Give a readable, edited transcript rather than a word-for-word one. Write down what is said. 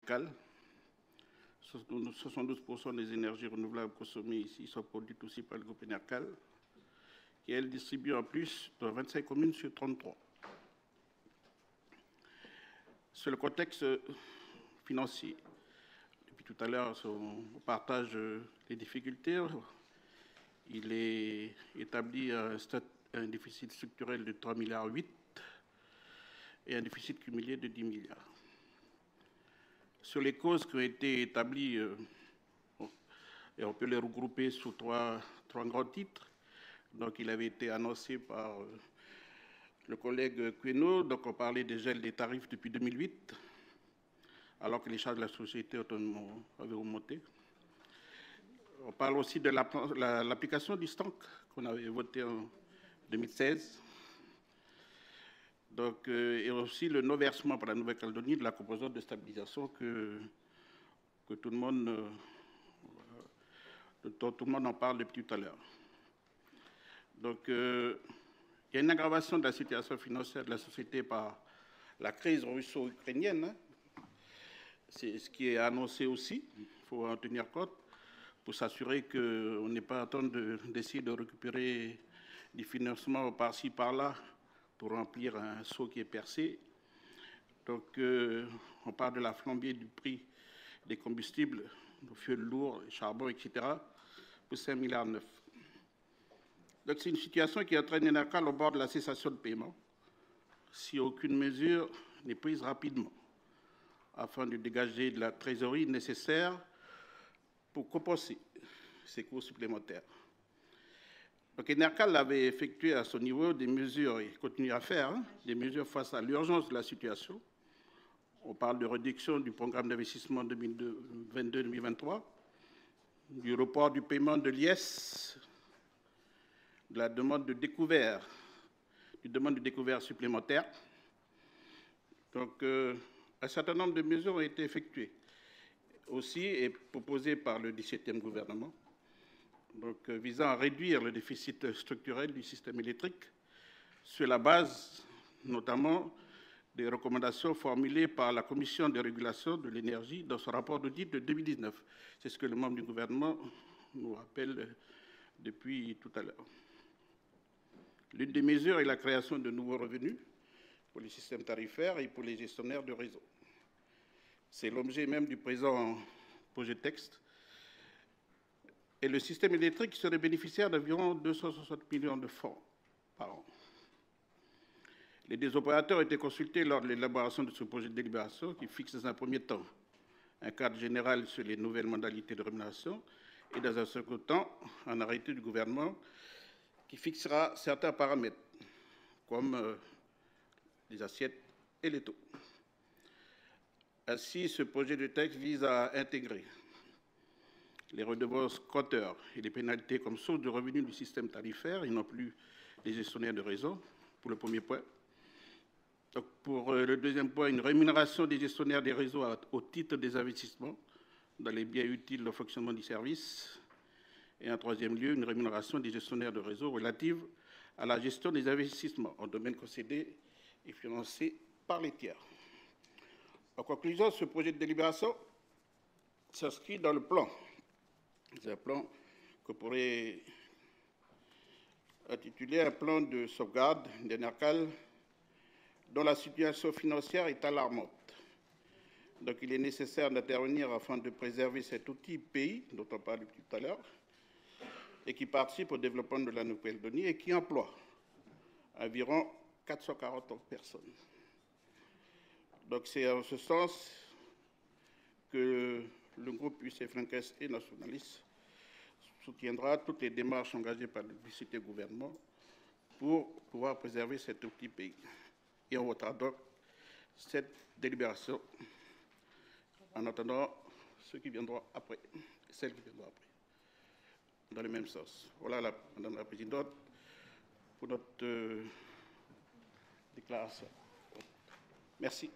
locales. 72% des énergies renouvelables consommées ici sont produites aussi par le groupe Enercal, qui elle distribue en plus dans 25 communes sur 33. Sur le contexte financier, depuis tout à l'heure, on partage les difficultés. Il est établi un déficit structurel de 3,8 milliards et un déficit cumulé de 10 milliards. Sur les causes qui ont été établies, et on peut les regrouper sous trois grands titres. Donc, il avait été annoncé par le collègue Queno, donc on parlait des gels des tarifs depuis 2008, alors que les charges de la société autonome avaient augmenté. On parle aussi de l'application du STANC qu'on avait voté en 2016. Donc, et aussi le non-versement par la Nouvelle-Calédonie de la composante de stabilisation dont tout le monde en parle depuis tout à l'heure. Donc, il y a une aggravation de la situation financière de la société par la crise russo-ukrainienne. Hein. C'est ce qui est annoncé aussi, il faut en tenir compte, pour s'assurer qu'on n'est pas en train d'essayer de récupérer des financements par-ci, par-là, pour remplir un seau qui est percé. Donc, on parle de la flambée du prix des combustibles, le fioul lourd, le charbon, etc., pour 5,9 milliards. Donc, c'est une situation qui entraîne Enercal au bord de la cessation de paiement, si aucune mesure n'est prise rapidement, afin de dégager de la trésorerie nécessaire pour compenser ces coûts supplémentaires. Donc, Enercal avait effectué à son niveau des mesures, et continue à faire, des mesures face à l'urgence de la situation. On parle de réduction du programme d'investissement 2022-2023, du report du paiement de l'IS, de la demande de découvert, supplémentaire. Donc, un certain nombre de mesures ont été effectuées aussi et proposées par le 17e gouvernement. Donc, visant à réduire le déficit structurel du système électrique sur la base notamment des recommandations formulées par la Commission de régulation de l'énergie dans son rapport d'audit de 2019. C'est ce que le membre du gouvernement nous rappelle depuis tout à l'heure. L'une des mesures est la création de nouveaux revenus pour les systèmes tarifaires et pour les gestionnaires de réseau. C'est l'objet même du présent projet de texte. Et le système électrique serait bénéficiaire d'environ 260 millions de francs par an. Les deux opérateurs ont été consultés lors de l'élaboration de ce projet de délibération qui fixe dans un premier temps un cadre général sur les nouvelles modalités de rémunération et dans un second temps un arrêté du gouvernement qui fixera certains paramètres comme les assiettes et les taux. Ainsi, ce projet de texte vise à intégrer les redevances compteurs et les pénalités comme source de revenus du système tarifaire et non plus les gestionnaires de réseau, pour le premier point. Donc, pour le deuxième point, une rémunération des gestionnaires des réseaux au titre des investissements dans les biens utiles au fonctionnement du service. Et en troisième lieu, une rémunération des gestionnaires de réseau relative à la gestion des investissements en domaine concédé et financé par les tiers. En conclusion, ce projet de délibération s'inscrit dans le plan. C'est un plan qu'on pourrait intituler un plan de sauvegarde d'Enercal dont la situation financière est alarmante. Donc, il est nécessaire d'intervenir afin de préserver cet outil pays dont on parlait tout à l'heure et qui participe au développement de la Nouvelle-Calédonie et qui emploie environ 440 personnes. Donc, c'est en ce sens que le groupe UC Francès et nationaliste soutiendra toutes les démarches engagées par le publicité gouvernement pour pouvoir préserver cet outil pays. Et on votera donc cette délibération en attendant ceux qui viendront après, celles qui viendront après, dans le même sens. Voilà, Madame la Présidente, pour notre déclaration. Merci.